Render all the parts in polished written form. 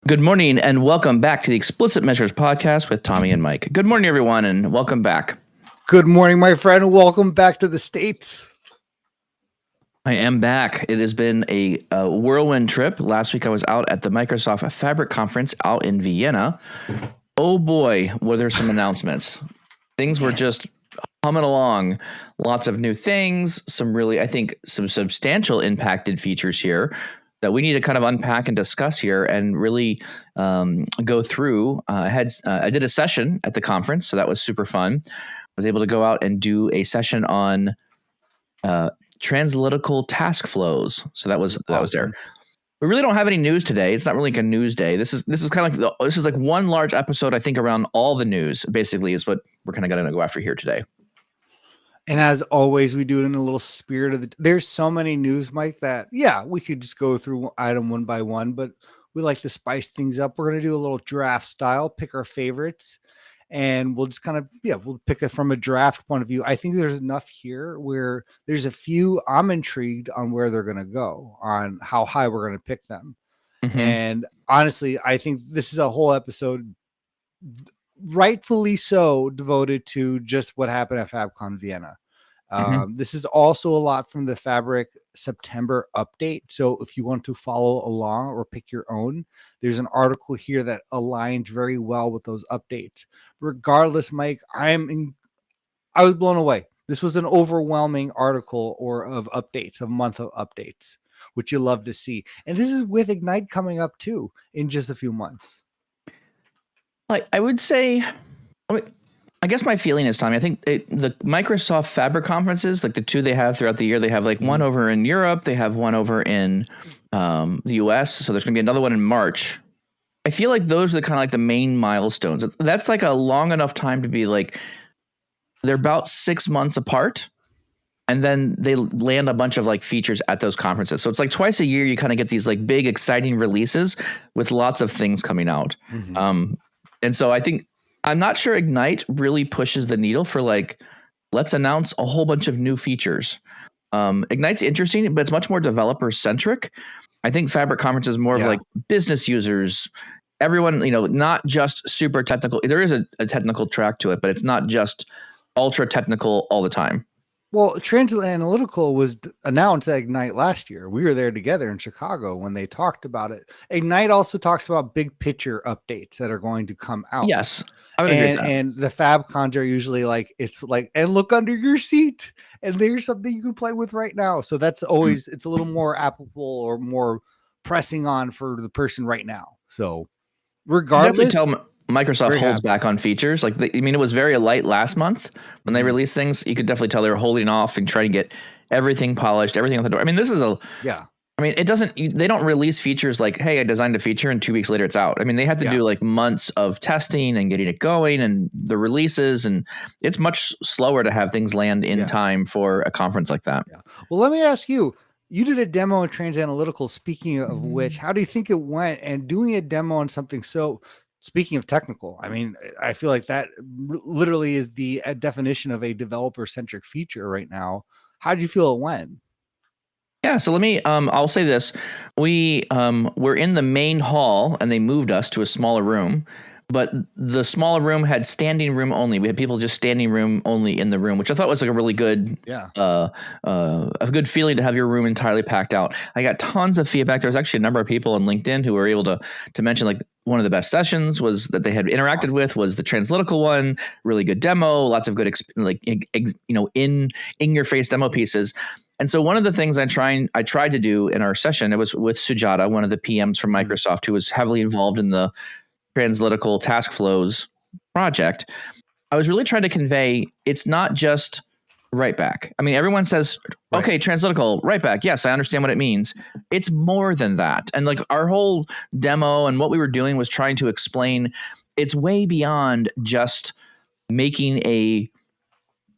Good morning and welcome back to the Explicit Measures podcast with Tommy and Mike. Good morning, everyone, and welcome back. Good morning, my friend. Welcome back to the States. I am back. It has been a whirlwind trip. Last week I was out at the Microsoft Fabric conference out in Vienna. Oh boy, were there some announcements. Things were just humming along. Lots of new things, some really, I think, some substantial impacted features here that we need to kind of unpack and discuss here and really go through. I did a session at the conference, so that was super fun. I was able to go out and do a session on Transanalytical task flows. So that was there. We really don't have any news today. It's not really like a news day. This is kind of this is like one large episode, I think, around all the news. Basically, is what we're kind of going to go after here today. And as always, we do it in a little spirit of there's so many news, Mike, that, we could just go through item one by one, but we like to spice things up. We're going to do a little draft style, pick our favorites, and we'll just kind of, we'll pick it from a draft point of view. I think there's enough here where there's a few I'm intrigued on where they're going to go, on how high we're going to pick them. Mm-hmm. And honestly, I think this is a whole episode rightfully so devoted to just what happened at Fabcon Vienna. This is also a lot from the Fabric September update. So if you want to follow along or pick your own, there's an article here that aligns very well with those updates. Regardless, Mike, I was blown away. This was an overwhelming article of updates, a month of updates, which you love to see. And this is with Ignite coming up too in just a few months. I would say, I guess my feeling is, Tommy, I think the Microsoft Fabric conferences, like the two they have throughout the year, they have like one over in Europe, they have one over in the US. So there's going to be another one in March. I feel like those are kind of like the main milestones. That's like a long enough time to be like, they're about 6 months apart. And then they land a bunch of like features at those conferences. So it's like twice a year, you kind of get these like big, exciting releases with lots of things coming out. Mm-hmm. And so I'm not sure Ignite really pushes the needle for like, let's announce a whole bunch of new features. Ignite's interesting, but it's much more developer centric. I think Fabric Conference is more of like business users, everyone, not just super technical. There is a technical track to it, but it's not just ultra technical all the time. Well, Transanalytical was announced at Ignite last year. We were there together in Chicago when they talked about it. Ignite also talks about big picture updates that are going to come out. Yes. I would agree with that. And the Fabcons are usually like, it's like, and look under your seat, and there's something you can play with right now. So that's always, it's a little more applicable or more pressing on for the person right now. So regardless, Microsoft holds back on features. Like, it was very light last month when they released things. You could definitely tell they were holding off and trying to get everything polished, everything out the door. This is they don't release features like, hey, I designed a feature and 2 weeks later it's out. They had to do like months of testing and getting it going and the releases. And it's much slower to have things land in time for a conference like that. Yeah. Well, let me ask you, you did a demo in Transanalytical, speaking of which, how do you think it went? And doing a demo on something speaking of technical, I feel like that literally is the definition of a developer-centric feature right now. How did you feel it went? Yeah, so let me, I'll say this. We were in the main hall and they moved us to a smaller room, but the smaller room had standing room only. We had people just standing room only in the room, which I thought was like a really good, a good feeling to have your room entirely packed out. I got tons of feedback. There was actually a number of people on LinkedIn who were able to mention like one of the best sessions was that they had interacted with was the Transanalytical one, really good demo, lots of good, in your face demo pieces. And so one of the things I tried to do in our session, it was with Sujata, one of the PMs from Microsoft, who was heavily involved in the Transanalytical task flows project. I was really trying to convey it's not just write back. Everyone says, okay, Transanalytical, write back. Yes, I understand what it means. It's more than that. And like our whole demo and what we were doing was trying to explain it's way beyond just making a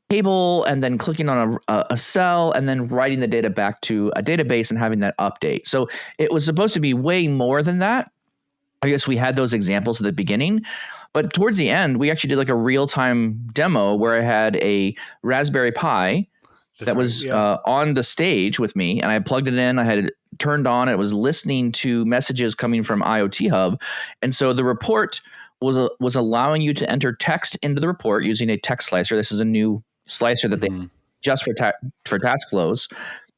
table and then clicking on a cell and then writing the data back to a database and having that update. So it was supposed to be way more than that. I guess we had those examples at the beginning, but towards the end, we actually did like a real-time demo where I had a Raspberry Pi that was Yeah. on the stage with me, and I plugged it in. I had it turned on. It was listening to messages coming from IoT Hub, and so the report was allowing you to enter text into the report using a text slicer. This is a new slicer that they just for task flows,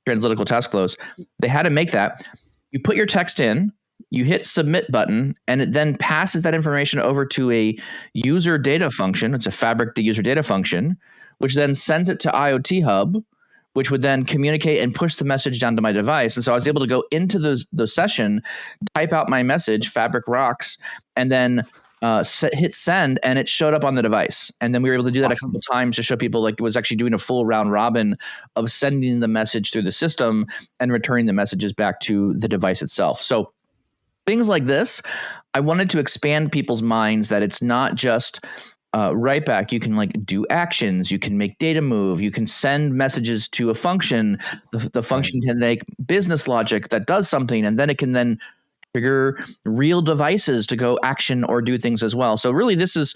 Transanalytical task flows. They had to make that. You put your text in, you hit submit button, and it then passes that information over to a user data function. It's a Fabric to user data function, which then sends it to IoT Hub, which would then communicate and push the message down to my device. And so I was able to go into the session, type out my message, Fabric rocks, and then hit send, and it showed up on the device. And then we were able to do that a couple of times to show people like it was actually doing a full round robin of sending the message through the system and returning the messages back to the device itself. So things like this, I wanted to expand people's minds that it's not just write back. You can like do actions. You can make data move. You can send messages to a function. The function can make business logic that does something, and then it can then trigger real devices to go action or do things as well. So really, this is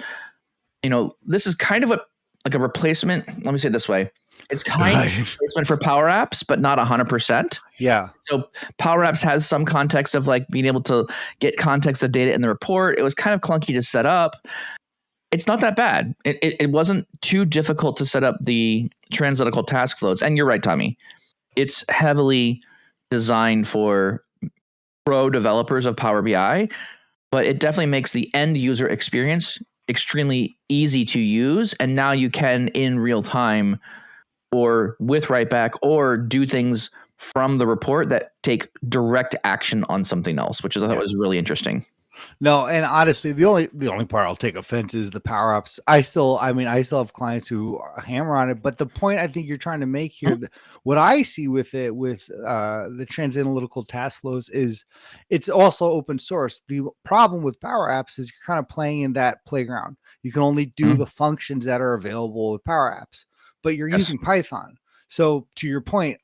kind of like a replacement. Let me say it this way. It's kind of a replacement for Power Apps, but not 100%. Yeah. So Power Apps has some context of like being able to get context of data in the report. It was kind of clunky to set up. It's not that bad. It wasn't too difficult to set up the Transanalytical task flows. And you're right, Tommy. It's heavily designed for pro developers of Power BI, but it definitely makes the end user experience extremely easy to use. And now you can in real time or with write back or do things from the report that take direct action on something else, which I thought was really interesting. No, and honestly, the only part I'll take offense is the power ups. I still have clients who hammer on it, but the point I think you're trying to make here, what I see with it, with the Transanalytical task flows, is it's also open source. The problem with power apps is you're kind of playing in that playground. You can only do the functions that are available with power apps, but you're using Python. So to your point,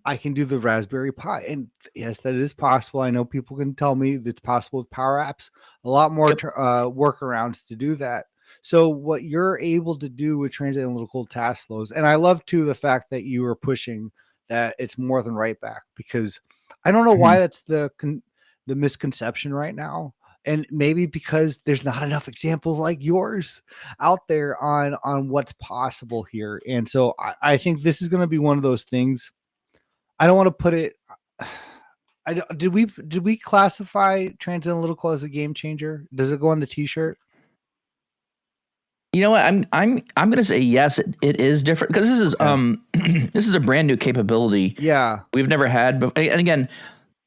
I can do the Raspberry Pi, and yes, that is possible. I know people can tell me that it's possible with Power Apps. A lot more workarounds to do that. So what you're able to do with Transanalytical task flows, and I love too the fact that you are pushing that it's more than write back, because I don't know why that's the misconception right now. And maybe because there's not enough examples like yours out there on what's possible here. And so I think this is going to be one of those things. I don't want to put it. Did we classify Transanalytical as a game changer? Does it go on the T-shirt? You know what? I'm going to say yes. It is different because this is this is a brand new capability. Yeah, we've never had. But and again,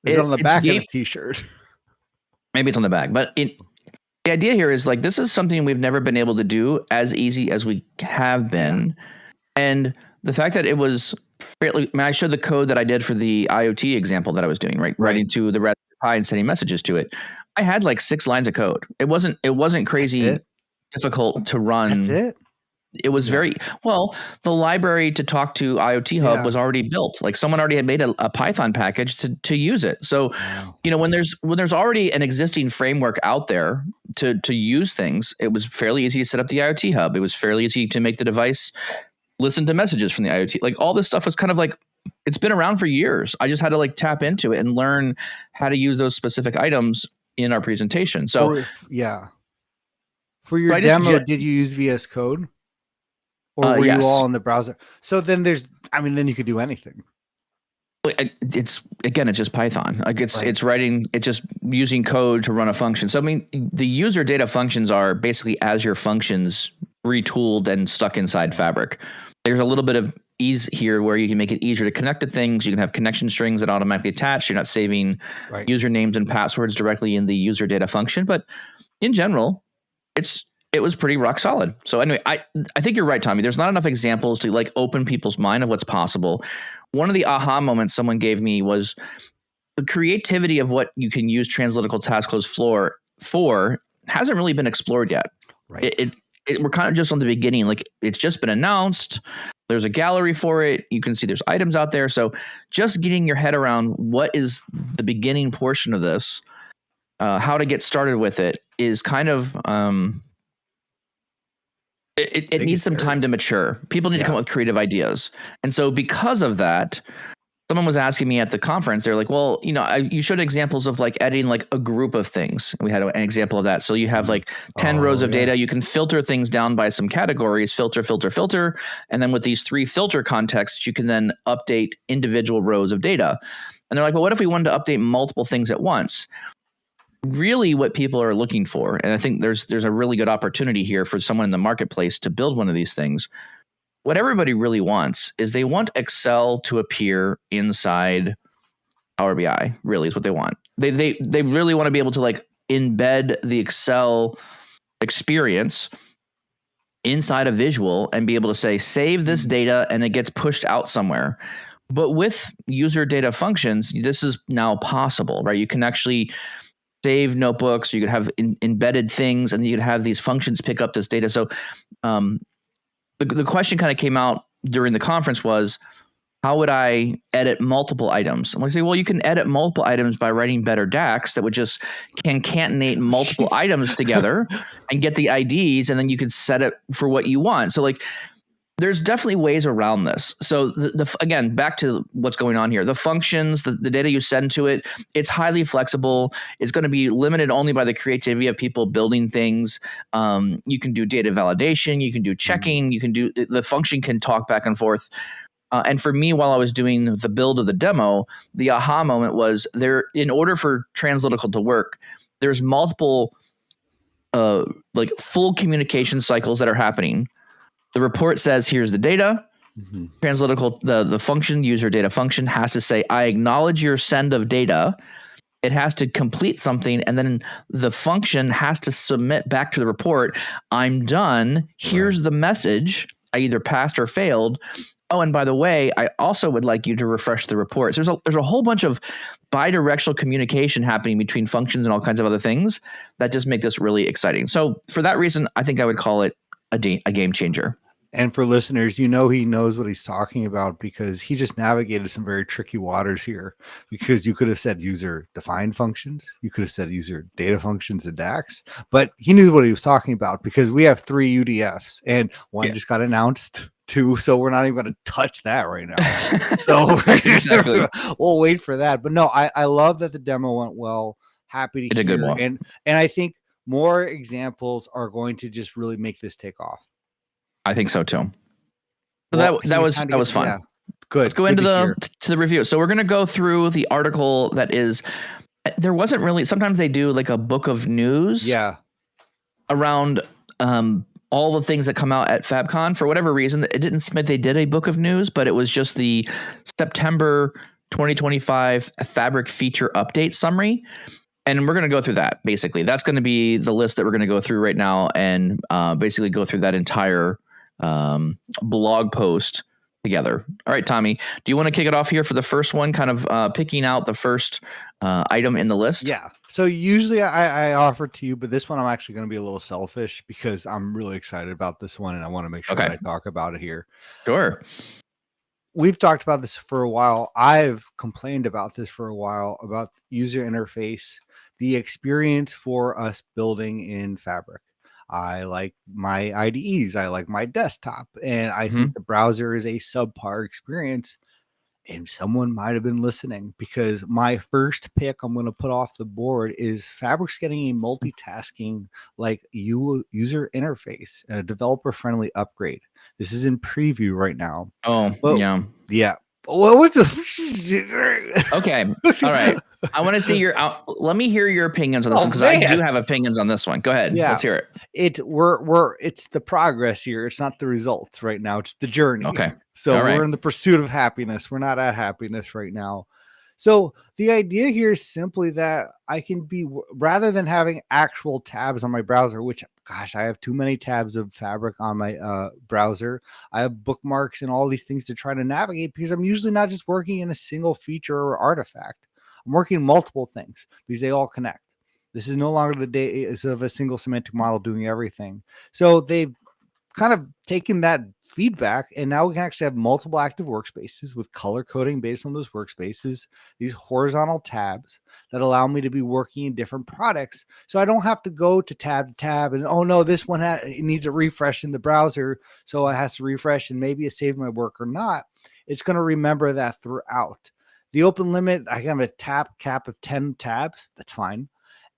it's on the back of the T-shirt. Maybe it's on the back, but the idea here is like this is something we've never been able to do as easy as we have been, and the fact that it was fairly. I showed the code that I did for the IoT example that I was doing, right? Writing to the Raspberry Pi and sending messages to it. I had like 6 lines of code. It wasn't crazy difficult to run. That's it. It was very well. The library to talk to IoT Hub was already built. Like someone already had made a Python package to use it. So, when there's already an existing framework out there to use things, it was fairly easy to set up the IoT Hub. It was fairly easy to make the device listen to messages from the IoT. Like all this stuff was kind of like it's been around for years. I just had to like tap into it and learn how to use those specific items in our presentation. So for your demo, did you use VS Code? Or were you all in the browser? So then then you could do anything. It's just Python. Like it's writing, it's just using code to run a function. So the user data functions are basically Azure functions retooled and stuck inside Fabric. There's a little bit of ease here where you can make it easier to connect to things. You can have connection strings that automatically attach. You're not saving usernames and passwords directly in the user data function. But in general, it was pretty rock solid. So anyway, I think you're right, Tommy. There's not enough examples to like open people's mind of what's possible. One of the aha moments someone gave me was the creativity of what you can use Transanalytical task flows for hasn't really been explored yet. Right. We're kind of just on the beginning. Like it's just been announced. There's a gallery for it. You can see there's items out there. So just getting your head around what is the beginning portion of this, how to get started with it is kind of it needs some time to mature. People need to come up with creative ideas. And so because of that, someone was asking me at the conference, they're like, well, you showed examples of like editing like a group of things. We had an example of that. So you have like 10 rows of data. You can filter things down by some categories, filter. And then with these 3 filter contexts, you can then update individual rows of data. And they're like, well, what if we wanted to update multiple things at once? Really what people are looking for, and I think there's a really good opportunity here for someone in the marketplace to build one of these things. What everybody really wants is they want Excel to appear inside Power BI, really is what they want. They really want to be able to like embed the Excel experience inside a visual and be able to say, save this data, and it gets pushed out somewhere. But with user data functions, this is now possible, right? You can actually save notebooks, you could have embedded things, and you could have these functions pick up this data. So the question kind of came out during the conference was, how would I edit multiple items? I'm like, say, well, you can edit multiple items by writing better DAX that would just concatenate multiple items together and get the IDs, and then you could set it for what you want. So like, there's definitely ways around this. So again, back to what's going on here, the functions, the data you send to it, it's highly flexible. It's going to be limited only by the creativity of people building things. You can do data validation. You can do checking. You can do, the function can talk back and forth. And for me, while I was doing the build of the demo, the aha moment was there, in order for Transanalytical to work, there's multiple like full communication cycles that are happening. The report says, here's the data. Transanalytical, the function, user data function, has to say, I acknowledge your send of data. It has to complete something, and then the function has to submit back to the report, I'm done. Here's the message. I either passed or failed. Oh, and by the way, I also would like you to refresh the reports. There's a whole bunch of bidirectional communication happening between functions and all kinds of other things that just make this really exciting. So for that reason, I think I would call it a game changer. And for listeners, he knows what he's talking about because he just navigated some very tricky waters here, because you could have said user defined functions. You could have said user data functions in DAX, but he knew what he was talking about because we have 3 UDFs and one just got announced too. So we're not even going to touch that right now. So exactly. We'll wait for that. But no, I love that the demo went well. Happy to hear. And I think more examples are going to just really make this take off. I think so too. So well, that was fun. Yeah. Good. Let's go into the review. So we're going to go through the article that is. There wasn't really. Sometimes they do like a book of news. Yeah. Around all the things that come out at Fabcon. For whatever reason, it didn't seem like they did a book of news, but it was just the September 2025 Fabric feature update summary. And we're going to go through that. Basically, that's going to be the list that we're going to go through right now, and basically go through that entire blog post together. All right, Tommy, do you want to kick it off here for the first one, kind of picking out the first item in the list? Yeah. So usually I offer to you, but this one I'm actually going to be a little selfish because I'm really excited about this one and I want to make sure I talk about it here. Sure. We've talked about this for a while. I've complained about this for a while, about user interface, the experience for us building in Fabric. I like my IDEs. I like my desktop. And I think the browser is a subpar experience. And someone might have been listening, because my first pick I'm going to put off the board is Fabric's getting a multitasking like user interface, a developer-friendly upgrade. This is in preview right now. Oh, yeah. Well, what's the okay? All right. I want to see let me hear your opinions on this one, because I do have opinions on this one. Go ahead. Yeah. Let's hear it. It's the progress here. It's not the results right now. It's the journey. Okay. So we're in the pursuit of happiness. We're not at happiness right now. So the idea here is simply that I can be, rather than having actual tabs on my browser, which, gosh, I have too many tabs of Fabric on my browser. I have bookmarks and all these things to try to navigate, because I'm usually not just working in a single feature or artifact. I'm working multiple things because they all connect. This is no longer the days of a single semantic model doing everything. So they've kind of taken that feedback, and now we can actually have multiple active workspaces with color coding based on those workspaces, these horizontal tabs that allow me to be working in different products. So I don't have to go to tab and, oh no, this one it needs a refresh in the browser. So it has to refresh, and maybe it saved my work or not. It's going to remember that throughout. The open limit, I have a cap of 10 tabs. That's fine.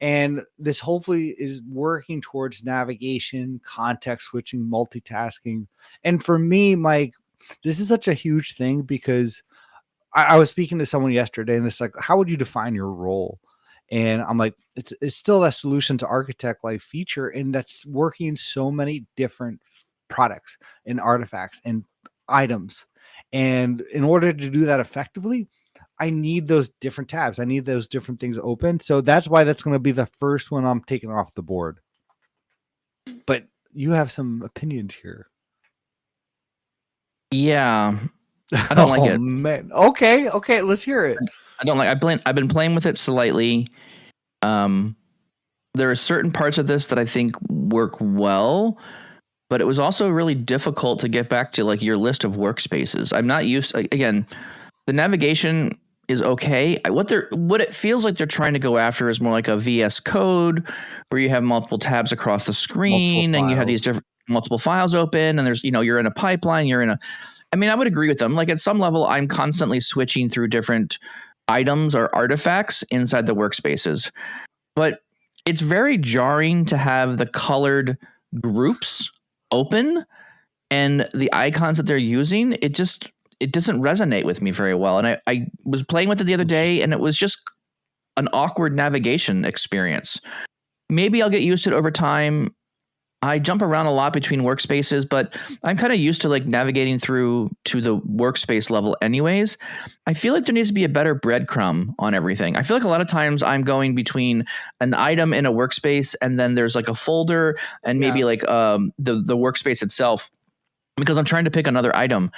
And this hopefully is working towards navigation, context switching, multitasking. And for me, Mike, this is such a huge thing because I was speaking to someone yesterday, and it's like, how would you define your role? And I'm like, it's still that solution to architect like feature, and that's working in so many different products and artifacts and items. And in order to do that effectively, I need those different tabs. I need those different things open. So that's why that's going to be the first one I'm taking off the board. But you have some opinions here. Yeah. I don't like it. Man. Okay. Let's hear it. I don't like. I've been playing with it slightly. There are certain parts of this that I think work well, but it was also really difficult to get back to like your list of workspaces. I'm not used. Again, the navigation is okay. What it feels like they're trying to go after is more like a VS Code, where you have multiple tabs across the screen and you have these different multiple files open, and there's you're in a pipeline. I mean, I would agree with them. Like at some level, I'm constantly switching through different items or artifacts inside the workspaces, but it's very jarring to have the colored groups open and the icons that they're using. It doesn't resonate with me very well. And I was playing with it the other day, and it was just an awkward navigation experience. Maybe I'll get used to it over time. I jump around a lot between workspaces, but I'm kind of used to like navigating through to the workspace level anyways. I feel like there needs to be a better breadcrumb on everything. I feel like a lot of times I'm going between an item in a workspace, and then there's like a folder and maybe like the workspace itself, because I'm trying to pick another item.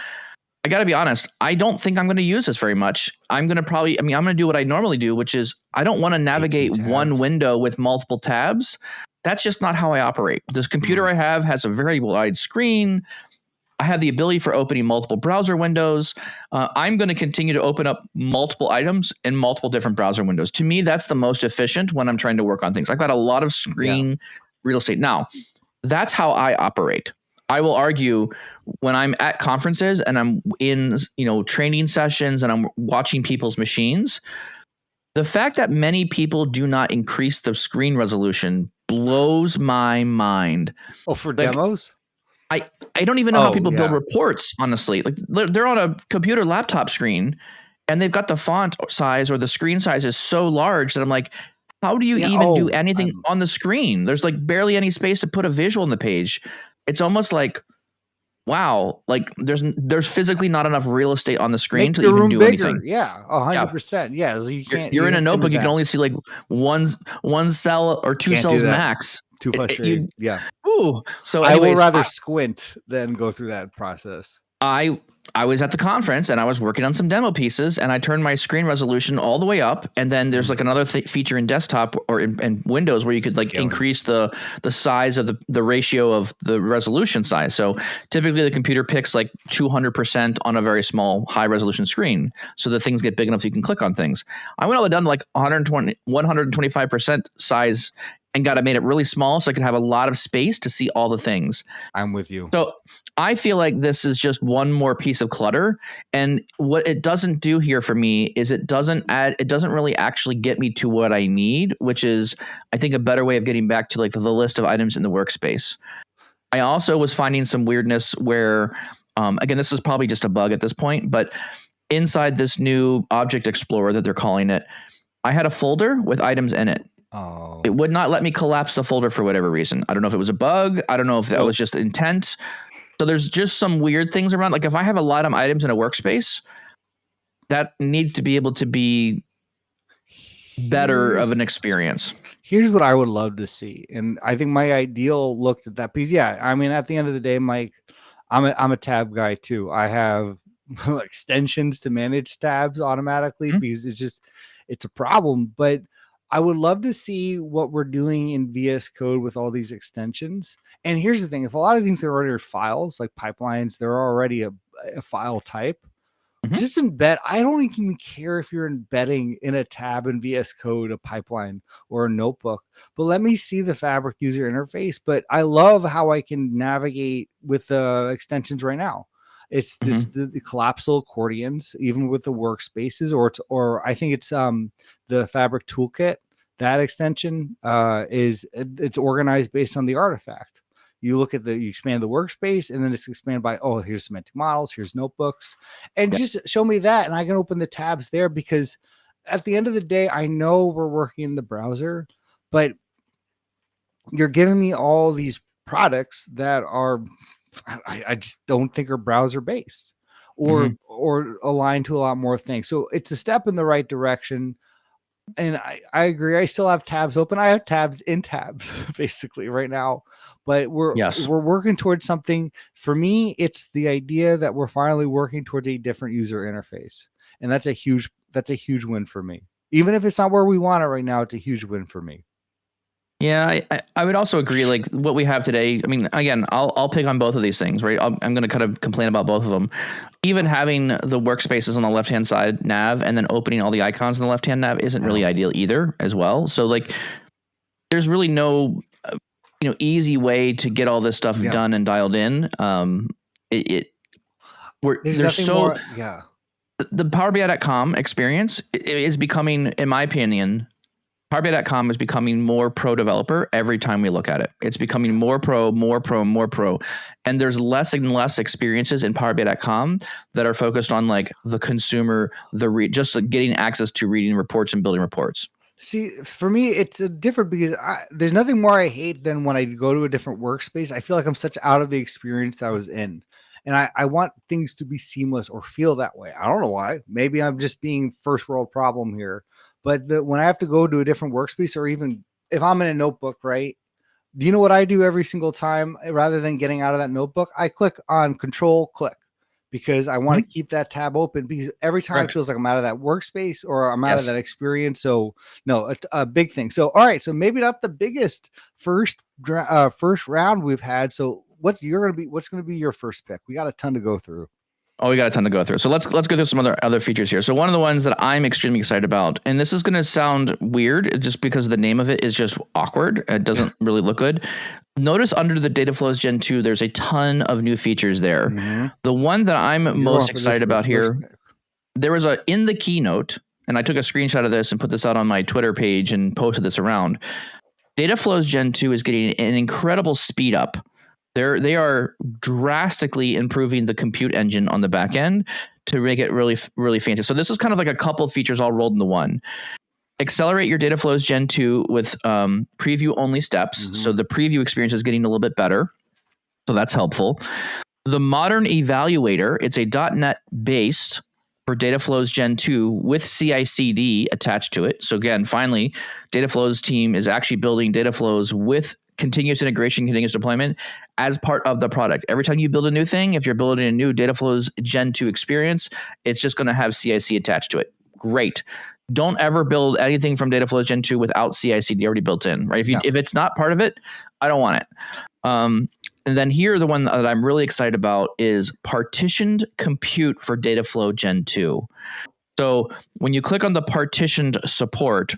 I got to be honest, I don't think I'm going to use this very much. I'm going to do what I normally do, which is I don't want to navigate one window with multiple tabs. That's just not how I operate. This computer I have has a very wide screen. I have the ability for opening multiple browser windows. I'm going to continue to open up multiple items in multiple different browser windows. To me, that's the most efficient when I'm trying to work on things. I've got a lot of screen real estate. Now, that's how I operate. I will argue when I'm at conferences and I'm in, training sessions and I'm watching people's machines, the fact that many people do not increase the screen resolution blows my mind. Oh, for demos? I don't even know how people build reports, honestly. Like they're on a computer laptop screen and they've got the font size or the screen size is so large that I'm like, how do you even do anything on the screen? There's like barely any space to put a visual on the page. It's almost like, wow, like there's physically not enough real estate on the screen to even do anything. Yeah, 100%. Yeah, so you can't. You're in a notebook. You can only see like one cell or two cells max. Too frustrating. Ooh. So anyways, I will rather squint than go through that process. I was at the conference and I was working on some demo pieces, and I turned my screen resolution all the way up. And then there's like another feature in desktop or in Windows where you could like increase the size of the ratio of the resolution size. So typically the computer picks like 200% on a very small high resolution screen. So the things get big enough so you can click on things. I went all the way down to like 125% size and made it really small so I could have a lot of space to see all the things. I'm with you. So I feel like this is just one more piece of clutter. And what it doesn't do here for me is it doesn't really actually get me to what I need, which is, I think, a better way of getting back to like the list of items in the workspace. I also was finding some weirdness where, again, this is probably just a bug at this point, but inside this new Object Explorer that they're calling it, I had a folder with items in it. Oh. It would not let me collapse the folder for whatever reason. I don't know if it was a bug. I don't know if that was just intent. So there's just some weird things around. Like if I have a lot of items in a workspace, that needs to be able to be better of an experience. Here's what I would love to see. And I think my ideal looked at that piece. Yeah. I mean, at the end of the day, Mike, I'm a tab guy too. I have extensions to manage tabs automatically because it's a problem. But I would love to see what we're doing in VS Code with all these extensions. And here's the thing: if a lot of things are already files, like pipelines, they're already a file type. Mhm. Just embed. I don't even care if you're embedding in a tab in VS Code, a pipeline, or a notebook, but let me see the Fabric user interface. But I love how I can navigate with the extensions right now. It's this Mhm. the collapsible accordions, even with the workspaces, or I think it's the Fabric toolkit. That extension it's organized based on the artifact. You expand the workspace, and then it's expanded by, oh, here's semantic models, here's notebooks, and Yeah. just show me that, and I can open the tabs there, because at the end of the day, I know we're working in the browser, but you're giving me all these products that are, I just don't think are browser based Mhm. or aligned to a lot more things. So it's a step in the right direction. And I agree. I still have tabs open. I have tabs in tabs basically right now, but Yes. we're working towards something. For me, it's the idea that we're finally working towards a different user interface, and that's a huge win for me. Even if it's not where we want it right now, it's a huge win for me. Yeah, I would also agree. Like what we have today. I mean, again, I'll pick on both of these things, right? I'm going to kind of complain about both of them. Even having the workspaces on the left hand side nav and then opening all the icons on the left hand nav isn't really ideal either, as well. So like, there's really no easy way to get all this stuff Yeah. done and dialed in. It we're There's there's nothing so more. Yeah. the PowerBI.com experience is becoming, in my opinion, PowerBI.com is becoming more pro developer every time we look at it. It's becoming more pro, more pro, more pro. And there's less and less experiences in PowerBI.com that are focused on like the consumer, just like getting access to reading reports and building reports. See, for me, it's a different, because there's nothing more I hate than when I go to a different workspace. I feel like I'm such out of the experience that I was in. And I want things to be seamless or feel that way. I don't know why. Maybe I'm just being first world problem here. But when I have to go to a different workspace, or even if I'm in a notebook, right? Do you know what I do every single time? Rather than getting out of that notebook, I click on Control Click, because I want to keep that tab open, because every time it Correct. feels like I'm out of that workspace or I'm out of Yes. that experience. So no, a big thing. So all right, so maybe not the biggest first round we've had. So what's going to be your first pick? We got a ton to go through. Oh, we got a ton to go through. So let's go through some other features here. So one of the ones that I'm extremely excited about, and this is going to sound weird just because the name of it is just awkward. It doesn't really look good. Notice under the Dataflows Gen2, there's a ton of new features there. Mm-hmm. The one that I'm most excited about here, pick. there was in the keynote, and I took a screenshot of this and put this out on my Twitter page and posted this around. Dataflows Gen2 is getting an incredible speed up. They are drastically improving the compute engine on the back end to make it really, really fancy. So this is kind of like a couple of features all rolled into one. Accelerate your Dataflows Gen 2 with preview only steps. Mm-hmm. So the preview experience is getting a little bit better. So that's helpful. The modern evaluator, it's a .NET based for Dataflows Gen 2 with CI/CD attached to it. So again, finally, Dataflows team is actually building Dataflows with continuous integration, continuous deployment as part of the product. Every time you build a new thing, if you're building a new Dataflows Gen 2 experience, it's just going to have CI/CD attached to it. Great. Don't ever build anything from Dataflows Gen 2 without CI/CD already built in, right? If it's not part of it, I don't want it. And then here, the one that I'm really excited about is partitioned compute for Dataflow Gen 2. So when you click on the partitioned support,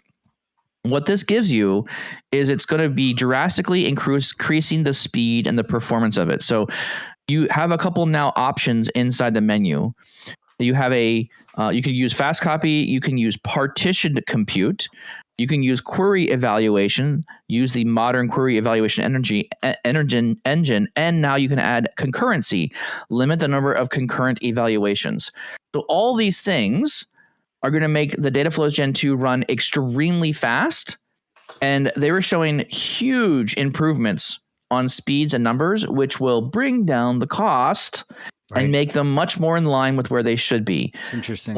what this gives you is it's going to be drastically increasing the speed and the performance of it. So you have a couple now options inside the menu. You have you can use fast copy, you can use partitioned compute, you can use query evaluation, use the modern query evaluation engine, and now you can add concurrency, limit the number of concurrent evaluations. So all these things are going to make the Dataflows Gen 2 run extremely fast, and they were showing huge improvements on speeds and numbers, which will bring down the cost and make them much more in line with where they should be. It's interesting.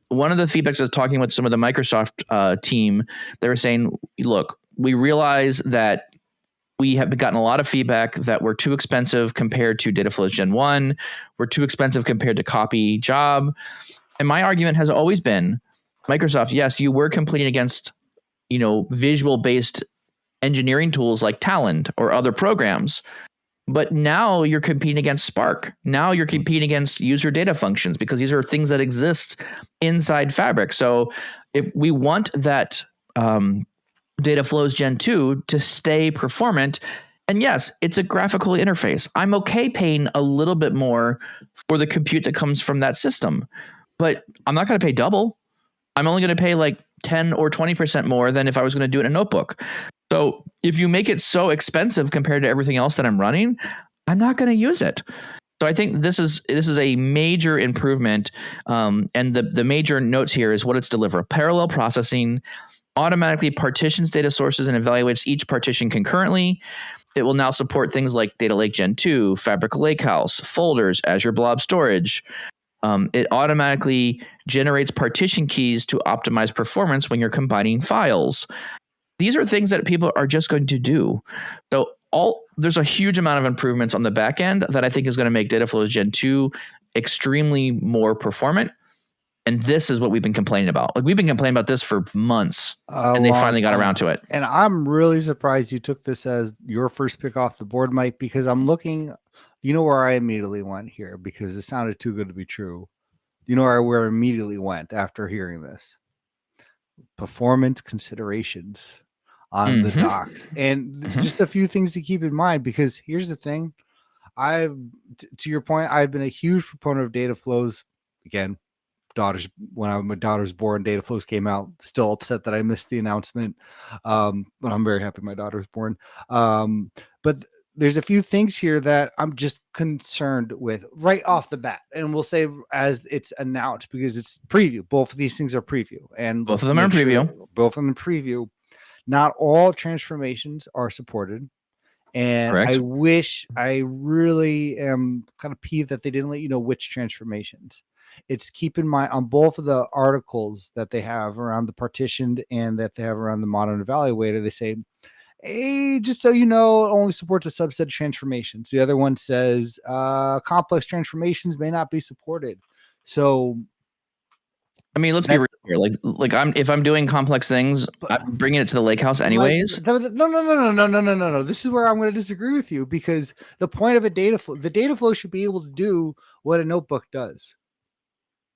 One of the feedbacks I was talking with some of the Microsoft team, they were saying, look, we realize that we have gotten a lot of feedback that we're too expensive compared to Dataflows Gen 1. We're too expensive compared to copy job. And my argument has always been, Microsoft, yes, you were competing against visual based engineering tools like Talend or other programs. But now you're competing against Spark. Now you're competing against user data functions, because these are things that exist inside Fabric. So if we want that Dataflows Gen2 to stay performant, and yes, it's a graphical interface, I'm okay paying a little bit more for the compute that comes from that system, but I'm not going to pay double. I'm only going to pay like 10 or 20% more than if I was going to do it in a notebook. So if you make it so expensive compared to everything else that I'm running, I'm not going to use it. So I think this is a major improvement. And the major notes here is what it's deliver: parallel processing, automatically partitions data sources and evaluates each partition concurrently. It will now support things like Data Lake Gen 2, Fabric Lakehouse, folders, Azure Blob Storage. It automatically generates partition keys to optimize performance when you're combining files. These are things that people are just going to do. So there's a huge amount of improvements on the back end that I think is going to make Dataflows Gen 2 extremely more performant. And this is what we've been complaining about. Like, we've been complaining about this for months, and they finally got around to it. And I'm really surprised you took this as your first pick off the board, Mike, because I'm looking, where I immediately went here, because it sounded too good to be true. Where I immediately went after hearing this? Performance considerations on the docs. And just a few things to keep in mind, because here's the thing. To your point, I've been a huge proponent of data flows. Again, when my daughter's born, data flows came out. Still upset that I missed the announcement, but I'm very happy my daughter was born. But there's a few things here that I'm just concerned with right off the bat, and we'll say as it's announced, because it's preview. Both of these things are preview, and both of them are preview. Both of them preview. Not all transformations are supported. And correct. I really am kind of peeved that they didn't let you know which transformations. It's keep in mind on both of the articles that they have around the partitioned and that they have around the modern evaluator, they say, hey, just so you know, it only supports a subset of transformations. The other one says complex transformations may not be supported. So, I mean, let's be real here. Like if I'm doing complex things, I'm bringing it to the Lakehouse anyways. No. This is where I'm going to disagree with you, because the point of the data flow should be able to do what a notebook does.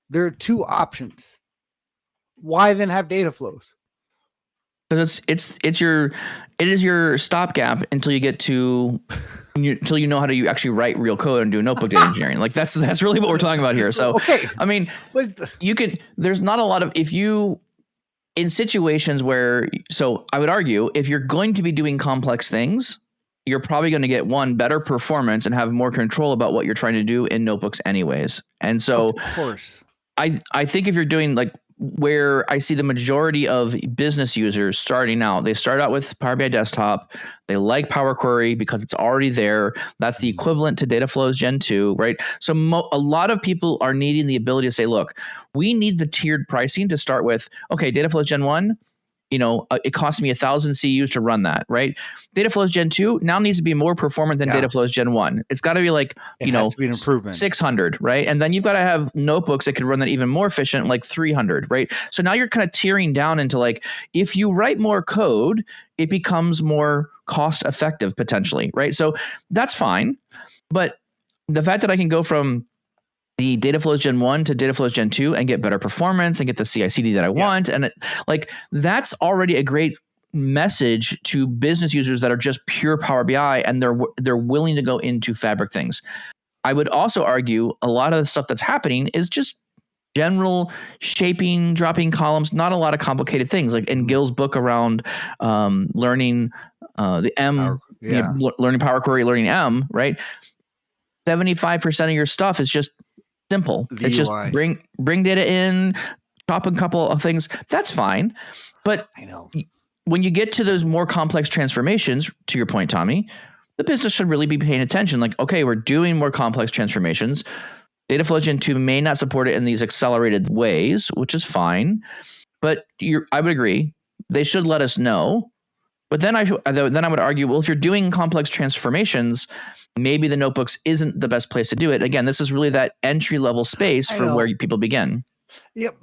There are two options. Why then have data flows? Because it is your stopgap until you get to until you know how to actually write real code and do notebook data engineering. Like that's really what we're talking about here. So okay. I mean, there's not a lot of, in situations where, so I would argue if you're going to be doing complex things, you're probably going to get better performance and have more control about what you're trying to do in notebooks anyways. And so of course, I think if you're doing like where I see the majority of business users starting out, they start out with Power BI Desktop. They like Power Query because it's already there. That's the equivalent to Dataflows Gen 2, right? So a lot of people are needing the ability to say, look, we need the tiered pricing to start with. Okay, Dataflows Gen 1, it costs me 1,000 CUs to run that, right? Dataflows Gen 2 now needs to be more performant than Dataflows Gen 1. It's got to be like, has to be an improvement. 600, right? And then you've got to have notebooks that can run that even more efficient, like 300, right? So now you're kind of tearing down into like, if you write more code, it becomes more cost effective potentially, right? So that's fine. But the fact that I can go from the Dataflows Gen 1 to Dataflows Gen 2 and get better performance and get the CI/CD that I want. And that's already a great message to business users that are just pure Power BI and they're willing to go into Fabric things. I would also argue a lot of the stuff that's happening is just general shaping, dropping columns, not a lot of complicated things. Like in Gil's book around learning the M, learning Power Query, learning M, right? 75% of your stuff is just simple. It's just bring data in, chop a couple of things. That's fine. But I know when you get to those more complex transformations, to your point, Tommy, the business should really be paying attention. Like, okay, we're doing more complex transformations. Dataflows Gen 2 may not support it in these accelerated ways, which is fine. But I would agree. They should let us know. But then I would argue, well, if you're doing complex transformations, maybe the notebooks isn't the best place to do it. Again, this is really that entry level space for where people begin. Yep.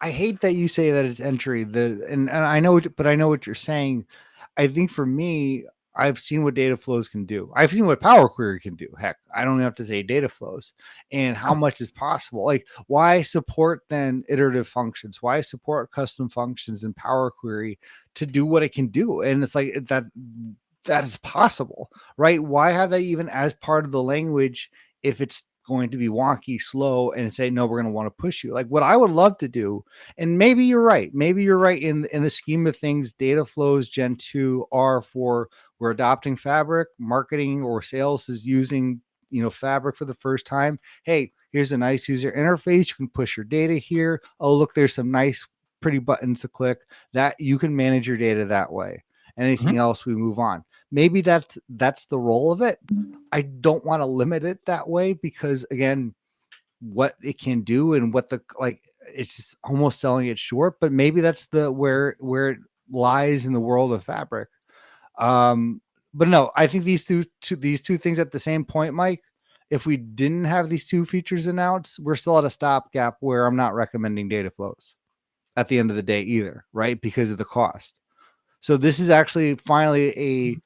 I hate that you say that it's entry. And I know, but I know what you're saying. I think for me, I've seen what data flows can do. I've seen what Power Query can do. Heck, I don't have to say data flows and how much is possible. Like, why support then iterative functions? Why support custom functions in Power Query to do what it can do? And it's like that is possible, right? Why have that even as part of the language if it's going to be wonky, slow, and say, no, we're going to want to push you? Like, what I would love to do, and maybe you're right. Maybe you're right in the scheme of things. Dataflows Gen 2 are for we're adopting Fabric, marketing or sales is using Fabric for the first time. Hey, here's a nice user interface. You can push your data here. Oh, look, there's some nice, pretty buttons to click that you can manage your data that way. Anything else, we move on. Maybe that's the role of it. I don't want to limit it that way because again, what it can do and what it's just almost selling it short. But maybe that's where it lies in the world of Fabric. But no, I think these two things at the same point, Mike. If we didn't have these two features announced, we're still at a stopgap where I'm not recommending data flows at the end of the day either, right? Because of the cost. So this is actually finally a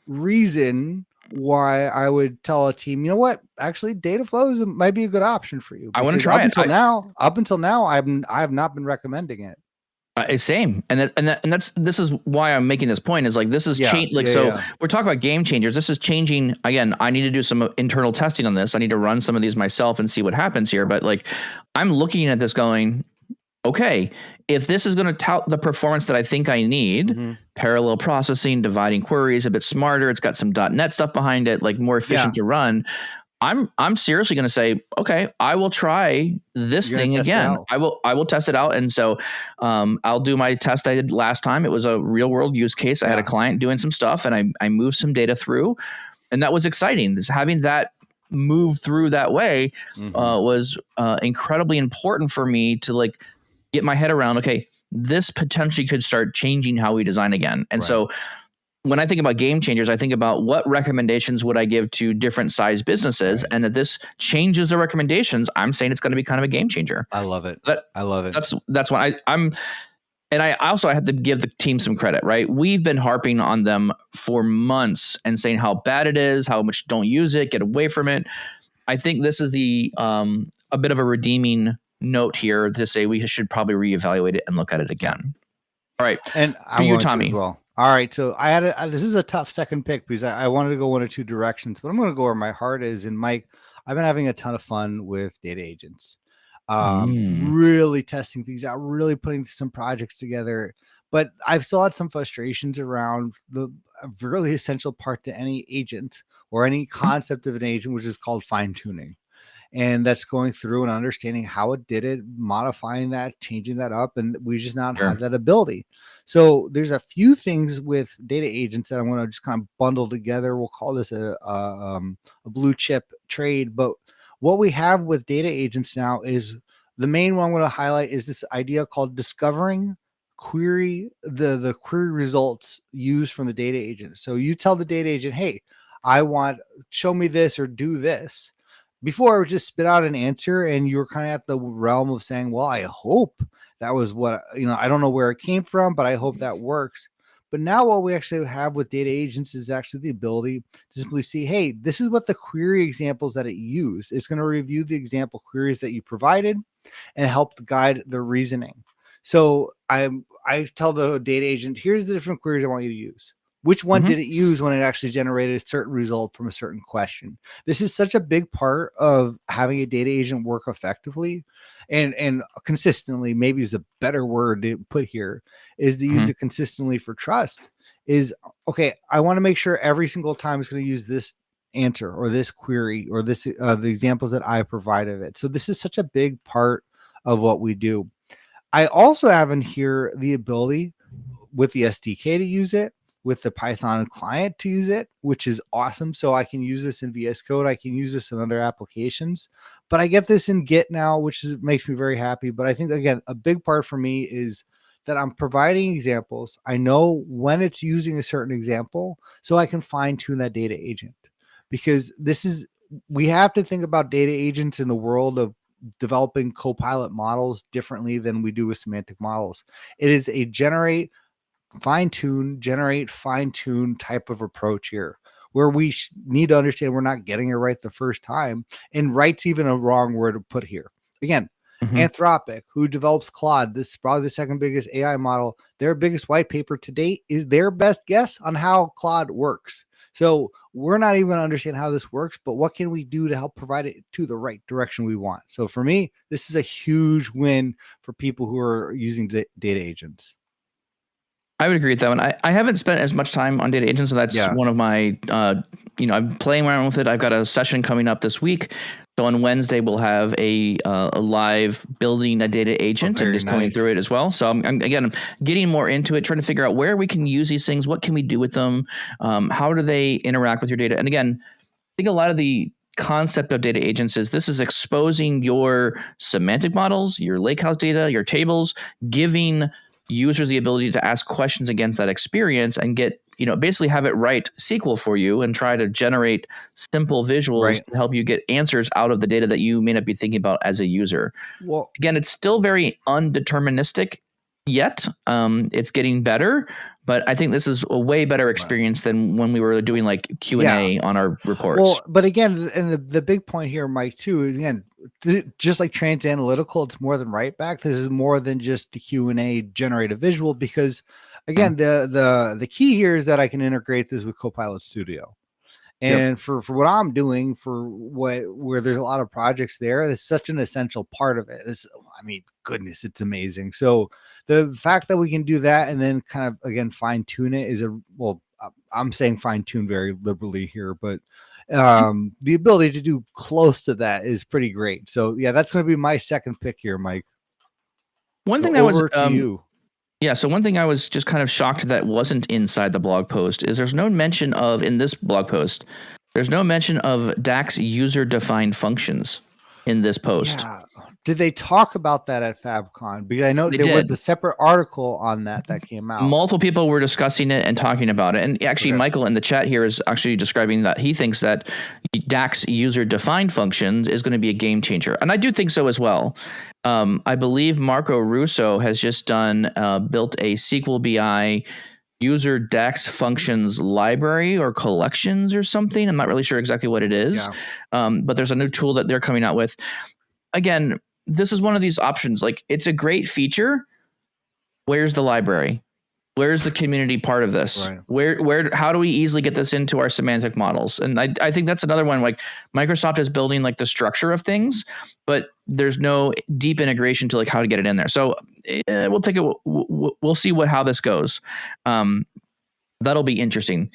reason why I would tell a team, you know what, actually data flows might be a good option for you. I want to Because try it. Up until now, I have not been recommending it. Same, and this is why I'm making this point. Is like this is change. We're talking about game changers. This is changing. Again, I need to do some internal testing on this. I need to run some of these myself and see what happens here. But like, I'm looking at this going, okay, if this is going to tout the performance that I think I need, parallel processing, dividing queries a bit smarter, it's got some .NET stuff behind it, like more efficient to run. I'm seriously going to say, okay, I will try this thing again. I will test it out. And so I'll do my test I did last time. It was a real world use case. I had a client doing some stuff and I moved some data through, and that was exciting. Having that move through that way was incredibly important for me to like get my head around, okay, this potentially could start changing how we design again. And so when I think about game changers, I think about what recommendations would I give to different size businesses. And if this changes the recommendations, I'm saying it's going to be kind of a game changer. I love it. I love it. That's why I'm, and I also had to give the team some credit, right? We've been harping on them for months and saying how bad it is, how much don't use it, get away from it. I think this is a bit of a redeeming note here to say we should probably reevaluate it and look at it again. All right. And for you, Tommy. as well. All right. So I had this is a tough second pick because I wanted to go one or two directions, but I'm going to go where my heart is. And Mike, I've been having a ton of fun with data agents, really testing things out, really putting some projects together. But I've still had some frustrations around the really essential part to any agent or any concept of an agent, which is called fine tuning. And that's going through and understanding how it did it, modifying that, changing that up. And we just not have that ability. So there's a few things with data agents that I'm going to just kind of bundle together. We'll call this a blue chip trade. But what we have with data agents now is the main one I'm going to highlight is this idea called discovering query, the query results used from the data agent. So you tell the data agent, hey, show me this or do this. Before I would just spit out an answer and you were kind of at the realm of saying, well, I hope that was what, I don't know where it came from, but I hope that works. But now what we actually have with data agents is actually the ability to simply see, hey, this is what the query examples that it used. It's going to review the example queries that you provided and help guide the reasoning. So I tell the data agent, here's the different queries I want you to use. Which one did it use when it actually generated a certain result from a certain question? This is such a big part of having a data agent work effectively and consistently, maybe is a better word to put here, is to use it consistently for trust. Is, okay, I want to make sure every single time it's going to use this answer or this query or this the examples that I provided it. So this is such a big part of what we do. I also have in here the ability with the SDK to use it, with the Python client to use it, which is awesome. So I can use this in VS Code. I can use this in other applications, but I get this in Git now, which makes me very happy. But I think, again, a big part for me is that I'm providing examples. I know when it's using a certain example, so I can fine tune that data agent, because we have to think about data agents in the world of developing Copilot models differently than we do with semantic models. It is a generate, fine tune type of approach here, where we need to understand we're not getting it right the first time. And right's even a wrong word to put here. Again, Anthropic, who develops Claude, this is probably the second biggest AI model. Their biggest white paper to date is their best guess on how Claude works. So we're not even understand how this works, but what can we do to help provide it to the right direction we want? So for me, this is a huge win for people who are using data agents. I would agree with that one. I haven't spent as much time on data agents, so that's one of my, I'm playing around with it. I've got a session coming up this week. So on Wednesday, we'll have a live building a data agent and just going through it as well. So I'm getting more into it, trying to figure out where we can use these things. What can we do with them? How do they interact with your data? And again, I think a lot of the concept of data agents is this is exposing your semantic models, your lakehouse data, your tables, giving users the ability to ask questions against that experience and get, basically have it write SQL for you and try to generate simple visuals to help you get answers out of the data that you may not be thinking about as a user. Well, again, it's still very undeterministic yet. It's getting better, but I think this is a way better experience than when we were doing like Q&A on our reports. Well, but again, and the big point here, Mike, too, again, just like Transanalytical, it's more than write back. This is more than just the Q&A generate a visual, because again, the key here is that I can integrate this with Copilot Studio. And for what I'm doing, where there's a lot of projects there, it's such an essential part of it. Goodness, it's amazing. So the fact that we can do that and then kind of, again, fine tune it is I'm saying fine tune very liberally here, but the ability to do close to that is pretty great. So yeah, that's going to be my second pick here, Mike. One thing that was to you. Yeah, so one thing I was just kind of shocked that wasn't inside the blog post is there's no mention of, in this blog post, there's no mention of DAX user-defined functions in this post. Yeah. Did they talk about that at Fabcon? Because I know there was a separate article on that came out. Multiple people were discussing it and talking about it. And actually, Michael in the chat here is actually describing that he thinks that DAX user-defined functions is going to be a game changer. And I do think so as well. I believe Marco Russo has just built a SQL BI user DAX functions library or collections or something. I'm not really sure exactly what it is. But there's a new tool that they're coming out with. Again, this is one of these options. Like, it's a great feature. Where's the library? Where's the community part of this? How do we easily get this into our semantic models? And I think that's another one. Like, Microsoft is building like the structure of things, but there's no deep integration to like how to get it in there. So we'll take it. We'll see how this goes. That'll be interesting.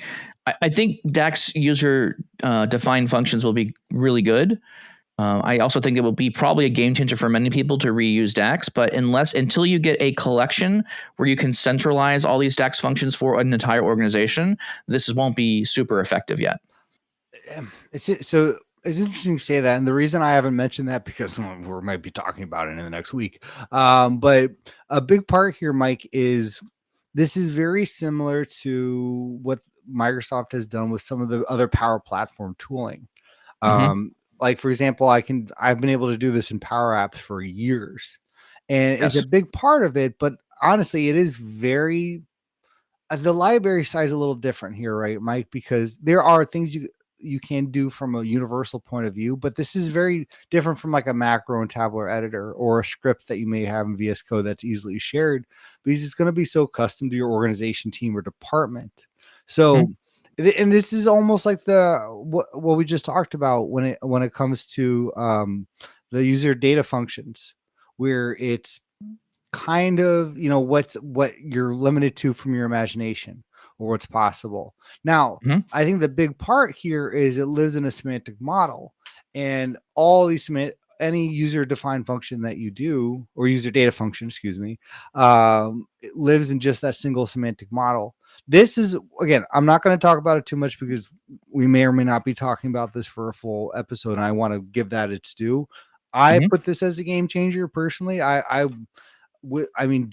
I think DAX user defined functions will be really good. I also think it will be probably a game changer for many people to reuse DAX, but until you get a collection where you can centralize all these DAX functions for an entire organization, this won't be super effective yet. It's interesting to say that, and the reason I haven't mentioned that because we might be talking about it in the next week. But a big part here, Mike, is this is very similar to what Microsoft has done with some of the other Power Platform tooling. Like, for example, I've been able to do this in Power Apps for years, and it's a big part of it. But honestly, it is very the library size is a little different here, right, Mike? Because there are things you can do from a universal point of view, but this is very different from like a macro and tabular editor or a script that you may have in VS Code that's easily shared, because it's going to be so custom to your organization, team, or department. So. And this is almost like what we just talked about when it comes to the user data functions, where it's kind of what you're limited to from your imagination or what's possible. Now, I think the big part here is it lives in a semantic model, and all these any user defined function that you do, or user data function, excuse me, it lives in just that single semantic model. This is, again, I'm not going to talk about it too much because we may or may not be talking about this for a full episode, and I want to give that its due. I put this as a game changer personally. I mean,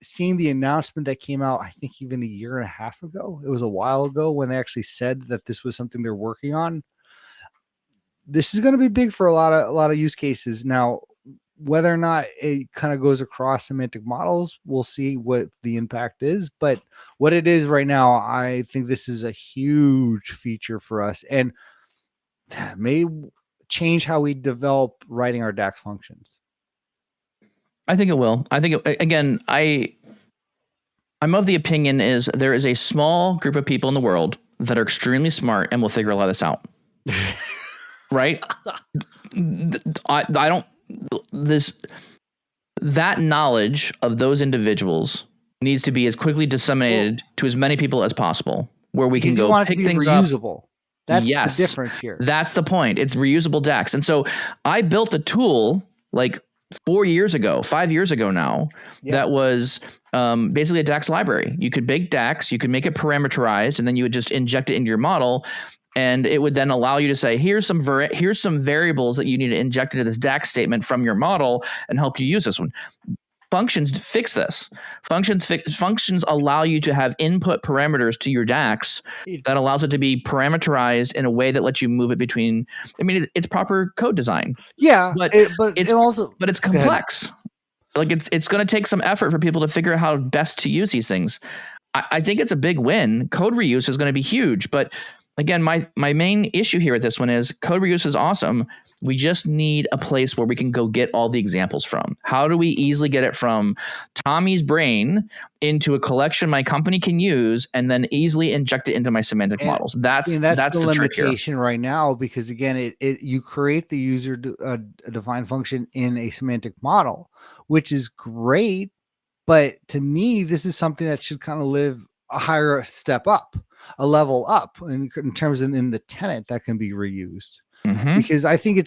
seeing the announcement that came out, I think even a year and a half ago, it was a while ago when they actually said that this was something they're working on. This is going to be big for a lot of use cases. Now, whether or not it kind of goes across semantic models, we'll see what the impact is. But what it is right now, I think this is a huge feature for us and may change how we develop writing our DAX functions. I think it will. I think again, I'm of the opinion is there is a small group of people in the world that are extremely smart and will figure a lot of this out. Right? I don't that knowledge of those individuals needs to be as quickly disseminated to as many people as possible, where we can go pick things reusable. Up. That's yes, the difference here. That's the point. It's reusable DAX. And so I built a tool like 5 years ago now, that was basically a DAX library. You could bake DAX, you could make it parameterized, and then you would just inject it into your model. And it would then allow you to say, here's some variables that you need to inject into this DAX statement from your model and help you use this one. Functions fix this. Functions allow you to have input parameters to your DAX that allows it to be parameterized in a way that lets you move it between. I mean, it's proper code design. Yeah, but it's complex. Like it's going to take some effort for people to figure out how best to use these things. I think it's a big win. Code reuse is going to be huge, but again, my main issue here with this one is code reuse is awesome. We just need a place where we can go get all the examples from. How do we easily get it from Tommy's brain into a collection my company can use and then easily inject it into my semantic models? That's the limitation right now, because again, you create the user defined function in a semantic model, which is great. But to me, this is something that should kind of live a higher step up, a level up in terms of in the tenant that can be reused. Because I think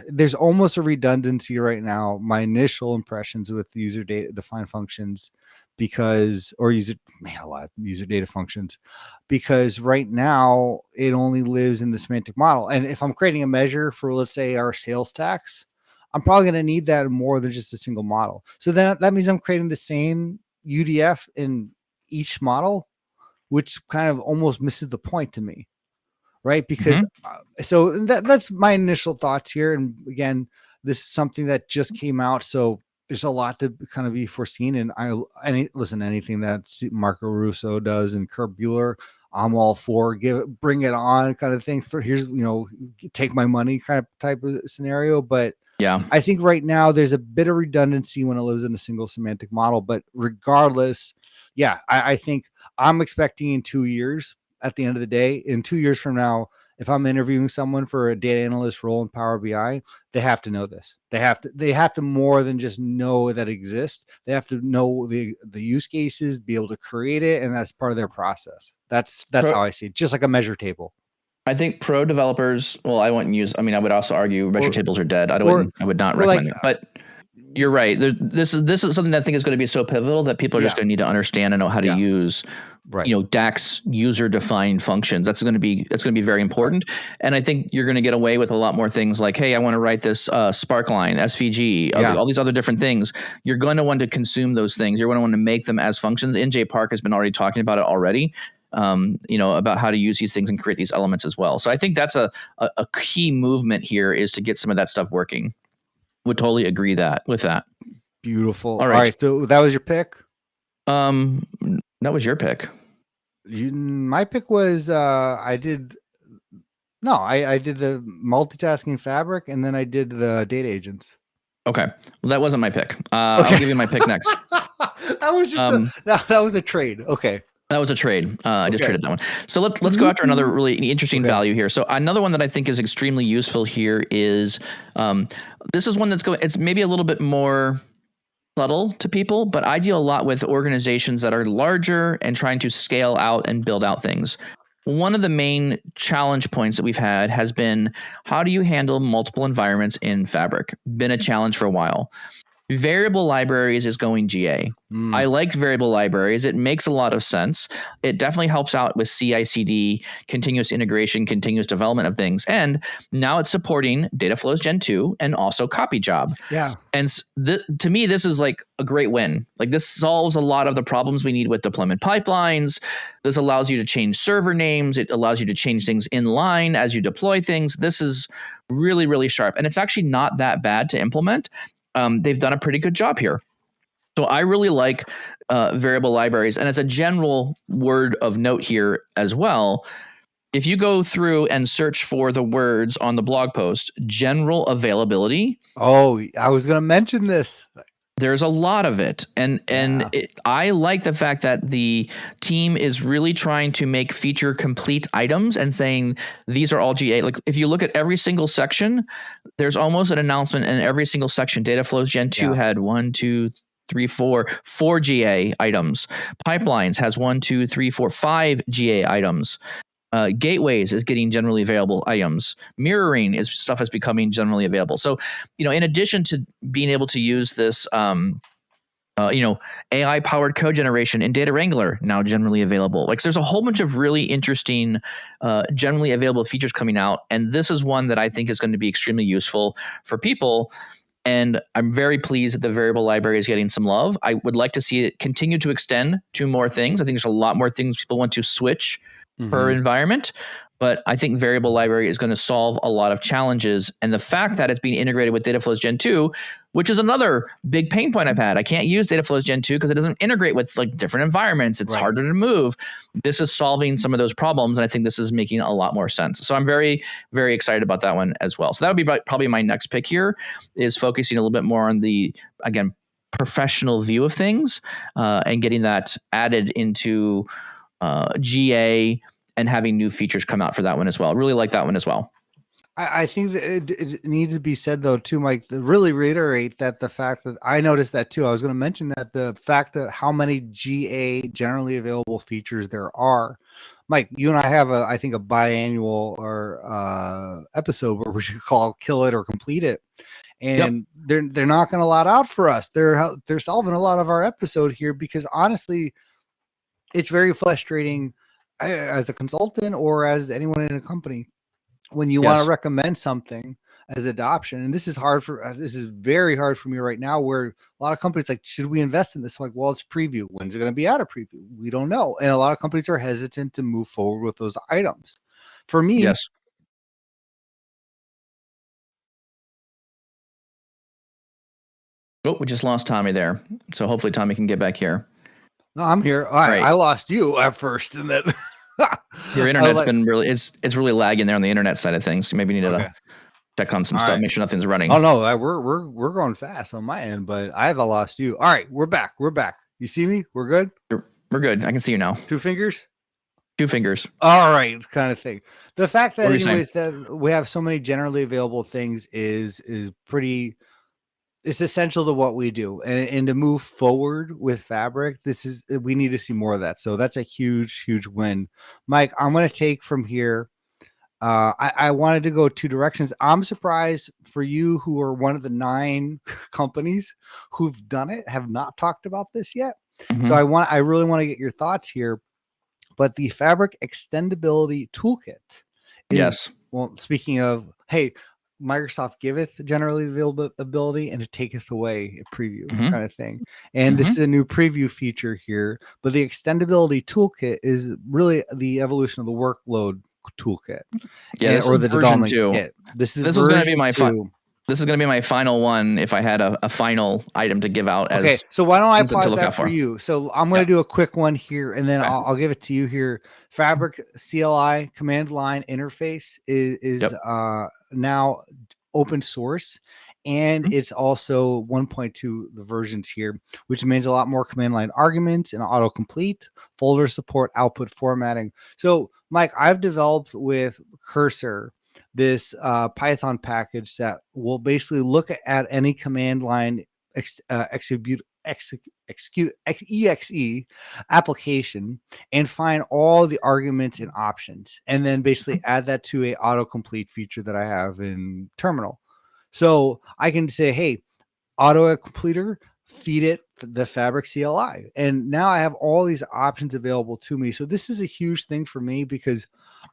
there's almost a redundancy right now. My initial impressions with user data defined functions, a lot of user data functions, because right now it only lives in the semantic model. And if I'm creating a measure for, let's say, our sales tax, I'm probably going to need that more than just a single model. So then that means I'm creating the same UDF in each model, which kind of almost misses the point to me, right? Because so that's my initial thoughts here. And again, this is something that just came out, so there's a lot to kind of be foreseen. And anything that Marco Russo does and Kurt Bueller, I'm all for. Bring it on, kind of thing. For here's take my money kind of type of scenario, but. Yeah, I think right now there's a bit of redundancy when it lives in a single semantic model, but regardless, I think I'm expecting in 2 years, at the end of the day, in 2 years from now, if I'm interviewing someone for a data analyst role in Power BI, they have to know this. They have to more than just know that it exists. They have to know the use cases, be able to create it, and that's part of their process. That's how I see it, just like a measure table. I think pro developers, I would also argue measure tables are dead. I would not recommend it. But you're right. This is something that I think is going to be so pivotal that people are just going to need to understand and know how to use, DAX user defined functions. That's going to be very important. And I think you're going to get away with a lot more things like, hey, I want to write this Sparkline, SVG, all these other different things. You're going to want to consume those things. You're going to want to make them as functions. NJ Park has been already talking about it already. About how to use these things and create these elements as well. So I think that's a key movement here, is to get some of that stuff working. Would totally agree with that. Beautiful. All right. So that was your pick? That was your pick. My pick was I did the multitasking fabric, and then I did the data agents. Okay. Well, that wasn't my pick. I'll give you my pick next. That was just that was a trade. Okay. That was a trade. I just traded that one. So let's go after another really interesting value here. So another one that I think is extremely useful here is this is one it's maybe a little bit more subtle to people, but I deal a lot with organizations that are larger and trying to scale out and build out things. One of the main challenge points that we've had has been, how do you handle multiple environments in Fabric? Been a challenge for a while. Variable libraries is going GA. I like variable libraries. It makes a lot of sense. It definitely helps out with CI/CD, continuous integration, continuous development of things. And now it's supporting Dataflows Gen2 and also Copy Job. Yeah. And to me, this is like a great win. Like, this solves a lot of the problems we need with deployment pipelines. This allows you to change server names. It allows you to change things in line as you deploy things. This is really, really sharp. And it's actually not that bad to implement. they've done a pretty good job here. So I really like variable libraries. And as a general word of note here as well, if you go through and search for the words on the blog post, general availability. Oh, I was going to mention this. There's a lot of it. And I like the fact that the team is really trying to make feature complete items and saying these are all GA. Like if you look at every single section, there's almost an announcement in every single section. Dataflows Gen2 had 4 GA items. Pipelines has 5 GA items. Gateways is getting generally available items. Mirroring is stuff that's becoming generally available. So, in addition to being able to use this, AI powered code generation in Data Wrangler now generally available. Like, there's a whole bunch of really interesting, generally available features coming out, and this is one that I think is going to be extremely useful for people. And I'm very pleased that the variable library is getting some love. I would like to see it continue to extend to more things. I think there's a lot more things people want to switch per environment, but I think variable library is going to solve a lot of challenges. And the fact that it's being integrated with Dataflows Gen2, which is another big pain point I've had. I can't use Dataflows Gen2 because it doesn't integrate with like different environments. It's harder to move. This is solving some of those problems, and I think this is making a lot more sense. So I'm very, very excited about that one as well. So that would be probably my next pick here, is focusing a little bit more on the, again, professional view of things, and getting that added into GA and having new features come out for that one as well. Really like that one as well. I think that it needs to be said though too, Mike, to really reiterate that the fact that I noticed that too. I was going to mention that the fact that how many GA generally available features there are. Mike, you and I have I think a biannual or episode where we should call Kill It or Complete It. And they're knocking a lot out for us. They're solving a lot of our episode here because honestly, it's very frustrating as a consultant or as anyone in a company when you want to recommend something as adoption. And this is very hard for me right now, where a lot of companies like, should we invest in this? I'm like, well, it's preview. When's it going to be out of preview? We don't know. And a lot of companies are hesitant to move forward with those items. For me, Oh, we just lost Tommy there. So hopefully Tommy can get back here. No, I'm here. I lost you at first, and then your internet's been really it's really lagging there on the internet side of things. So maybe you need to check on some stuff, make sure nothing's running. Oh no, we're going fast on my end, but I have lost you. All right, we're back. You see me? We're good. We're good. I can see you now. 2 fingers. 2 fingers. All right, kind of thing. The fact that anyways that we have so many generally available things is pretty. It's essential to what we do, and to move forward with Fabric, we need to see more of that. So that's a huge win. Mike, I'm going to take from here. I wanted to go 2 directions. I'm surprised for you, who are one of the 9 companies who've done it, have not talked about this yet. So I really want to get your thoughts here. But the Fabric extensibility toolkit is, well, speaking of, hey, Microsoft giveth generally available ability and it taketh away a preview kind of thing. And this is a new preview feature here, but the extensibility toolkit is really the evolution of the workload toolkit. Or the development 2. kit. This was going to be my this is going to be my final one if I had a final item to give out. Okay, so why don't I pause that for you? So I'm going to do a quick one here, and then I'll give it to you here. Fabric CLI command line interface is now open source, and it's also 1.2 the versions here, which means a lot more command line arguments and autocomplete, folder support, output formatting. So Mike, I've developed with Cursor this Python package that will basically look at any command line execute exe application and find all the arguments and options, and then basically add that to a autocomplete feature that I have in terminal. So I can say, hey, auto completer, feed it the Fabric CLI. And now I have all these options available to me. So this is a huge thing for me because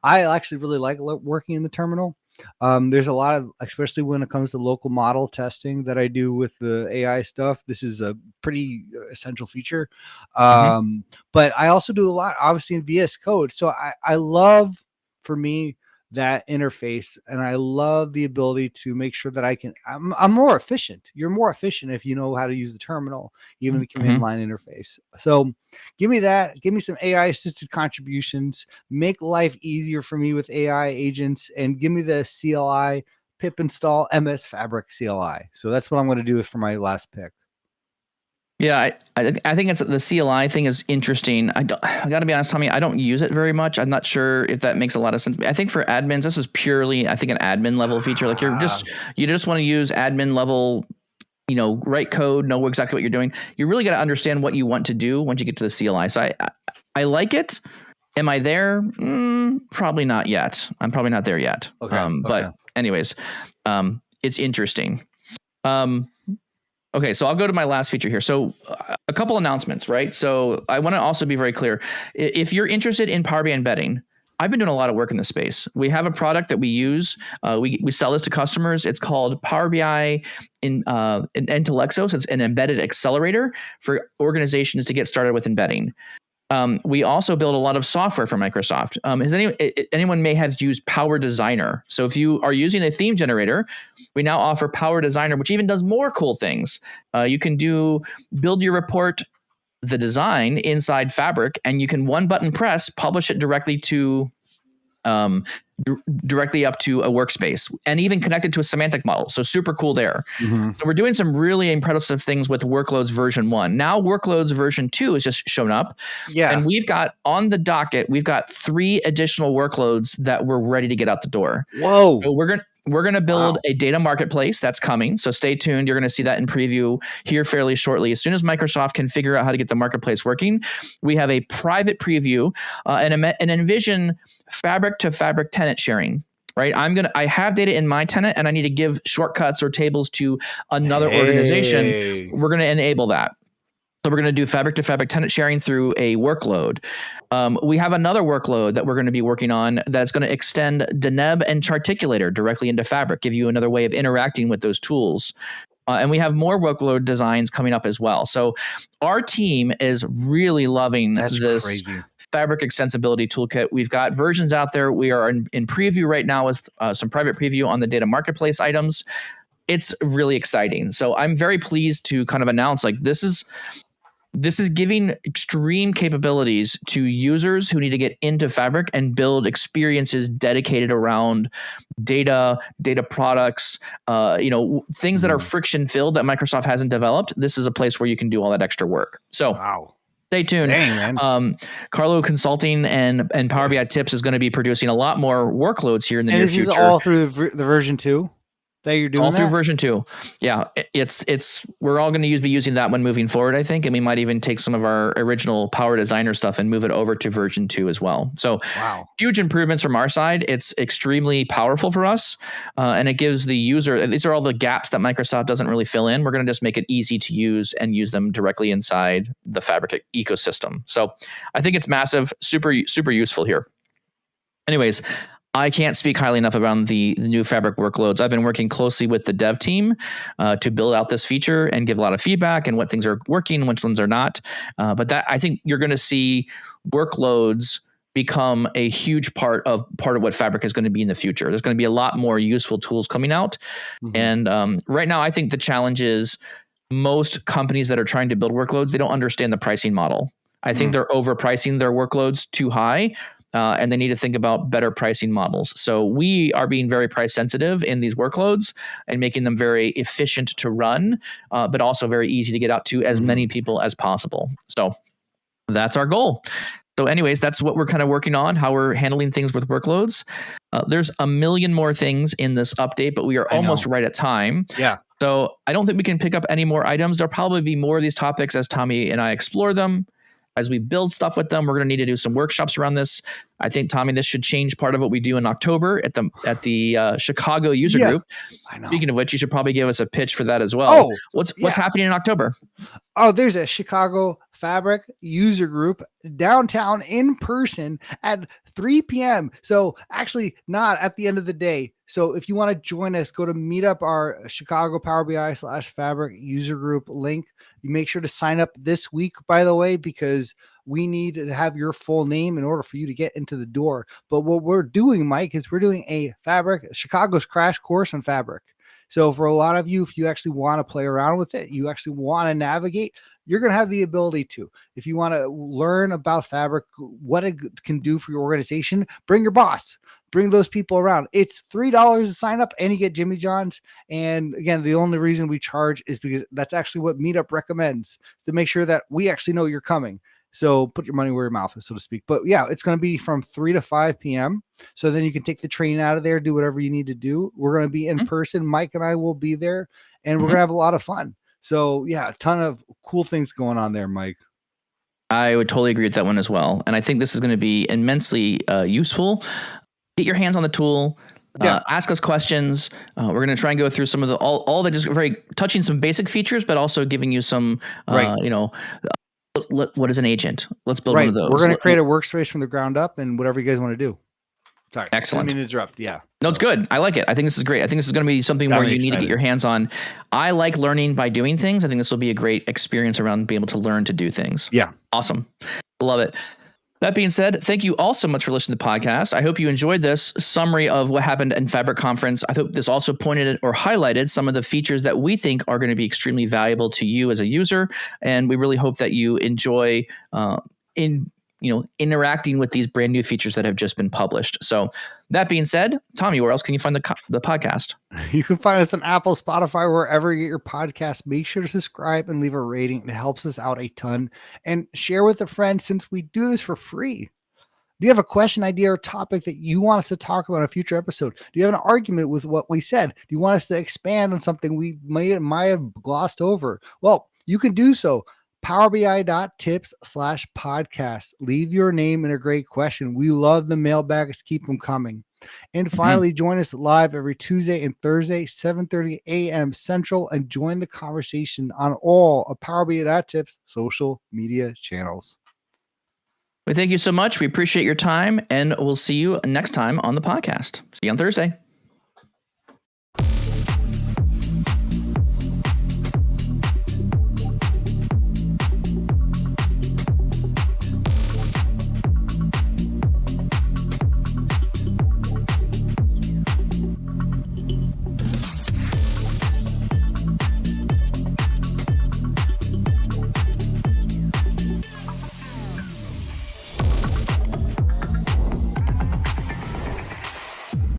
I actually really like working in the terminal. There's a lot of, especially when it comes to local model testing that I do with the AI stuff. This is a pretty essential feature. But I also do a lot, obviously, in VS Code. So I love, for me, that interface, and I love the ability to make sure that I'm more efficient. You're more efficient if you know how to use the terminal, even the command line interface. So give me that. Give me some AI assisted contributions. Make life easier for me with AI agents, and give me the CLI pip install MS Fabric CLI. So that's what I'm going to do for my last pick. Yeah, I think it's the CLI thing is interesting. I got to be honest, Tommy, I don't use it very much. I'm not sure if that makes a lot of sense. I think for admins, this is purely, I think, an admin level feature. Like you just want to use admin level, write code, know exactly what you're doing. You really got to understand what you want to do once you get to the CLI. So I like it. Am I there? Probably not yet. I'm probably not there yet. Okay. But anyways, it's interesting. Okay, so I'll go to my last feature here. So a couple announcements, right? So I want to also be very clear. If you're interested in Power BI embedding, I've been doing a lot of work in this space. We have a product that we use. We sell this to customers. It's called Power BI in Intelexo. So it's an embedded accelerator for organizations to get started with embedding. We also build a lot of software for Microsoft. Anyone may have used Power Designer. So if you are using a theme generator, we now offer Power Designer, which even does more cool things. You can build your report, the design inside Fabric, and you can one button press, publish it directly to directly up to a workspace, and even connected to a semantic model. So super cool there. So we're doing some really impressive things with Workloads version 1. Now Workloads version 2 has just shown up. Yeah. And we've got on the docket, we've got 3 additional workloads that we're ready to get out the door. Whoa. So we're going to build a data marketplace that's coming. So stay tuned. You're going to see that in preview here fairly shortly. As soon as Microsoft can figure out how to get the marketplace working, we have a private preview and envision Fabric to Fabric tenant sharing. Right, I have data in my tenant, and I need to give shortcuts or tables to another organization. We're going to enable that. So we're going to do Fabric to Fabric tenant sharing through a workload. We have another workload that we're going to be working on that's going to extend Deneb and Charticulator directly into Fabric, give you another way of interacting with those tools. And we have more workload designs coming up as well. So our team is really loving this crazy Fabric extensibility toolkit. We've got versions out there. We are in preview right now with some private preview on the data marketplace items. It's really exciting. So I'm very pleased to kind of announce this is giving extreme capabilities to users who need to get into Fabric and build experiences dedicated around data products, things that are friction filled that Microsoft hasn't developed. This is a place where you can do all that extra work. So stay tuned. Dang, man. Carlo Consulting and Power BI Tips is going to be producing a lot more workloads here in the near future. And this is all through the version 2? That you're doing all through version 2. Yeah, we're all going to be using that one moving forward, I think, and we might even take some of our original Power Designer stuff and move it over to version 2 as well. So huge improvements from our side. It's extremely powerful for us, and it gives the user, these are all the gaps that Microsoft doesn't really fill in. We're going to just make it easy to use and use them directly inside the Fabric ecosystem. So I think it's massive, super, super useful here. Anyways, I can't speak highly enough about the new Fabric workloads. I've been working closely with the dev team to build out this feature and give a lot of feedback and what things are working, which ones are not. But I think you're going to see workloads become a huge part of what Fabric is going to be in the future. There's going to be a lot more useful tools coming out. And right now, I think the challenge is most companies that are trying to build workloads, they don't understand the pricing model. I think they're overpricing their workloads too high. And they need to think about better pricing models. So we are being very price sensitive in these workloads and making them very efficient to run, but also very easy to get out to as many people as possible. So that's our goal. So anyways, that's what we're kind of working on, how we're handling things with workloads. There's a million more things in this update, but we are almost right at time. Yeah. So I don't think we can pick up any more items. There'll probably be more of these topics as Tommy and I explore them. As we build stuff with them, we're going to need to do some workshops around this. I think, Tommy, this should change part of what we do in October at the Chicago user group. I know. Speaking of which, you should probably give us a pitch for that as well. What's happening in October? Oh, there's a Chicago Fabric user group downtown in person at 3 p.m. So actually not at the end of the day. So if you want to join us, go to Meetup, our Chicago Power BI / Fabric user group link. You make sure to sign up this week, by the way, because we need to have your full name in order for you to get into the door. But what we're doing, Mike, is we're doing a Chicago's crash course on Fabric. So for a lot of you, if you actually want to play around with it, you actually want to navigate, you're going to have the ability to. If you want to learn about Fabric, what it can do for your organization, bring your boss. Bring those people around. It's $3 to sign up and you get Jimmy John's. And again, the only reason we charge is because that's actually what Meetup recommends, to make sure that we actually know you're coming. So put your money where your mouth is, so to speak. But yeah, it's going to be from 3 to 5 p.m. So then you can take the train out of there, do whatever you need to do. We're going to be in person. Mike and I will be there, and we're going to have a lot of fun. So yeah, a ton of cool things going on there, Mike. I would totally agree with that one as well. And I think this is going to be immensely useful. Get your hands on the tool. Ask us questions. We're going to try and go through some of the all the just very touching some basic features, but also giving you some, what is an agent? Let's build one of those. We're going to create a workspace from the ground up and whatever you guys want to do. Sorry. Excellent. I didn't mean to interrupt. Yeah. No, it's good. I like it. I think this is great. I think this is going to be something where you need to get your hands on. I like learning by doing things. I think this will be a great experience around being able to learn to do things. Yeah. Awesome. Love it. That being said, thank you all so much for listening to the podcast. I hope you enjoyed this summary of what happened in Fabric Conference. I hope this also pointed or highlighted some of the features that we think are going to be extremely valuable to you as a user. And we really hope that you enjoy interacting with these brand new features that have just been published. So that being said, Tommy, where else can you find the podcast? You can find us on Apple, Spotify, wherever you get your podcast. Make sure to subscribe and leave a rating. It helps us out a ton. And share with a friend, since we do this for free. Do you have a question, idea, or topic that you want us to talk about in a future episode? Do you have an argument with what we said? Do you want us to expand on something we might have glossed over? Well, you can do so. powerbi.tips/podcast. Leave your name and a great question. We love the mailbags. Keep them coming. And finally, join us live every Tuesday and Thursday, 7:30 a.m. Central, and join the conversation on all of powerbi.tips social media channels. We thank you so much. We appreciate your time, and we'll see you next time on the podcast. See you on Thursday.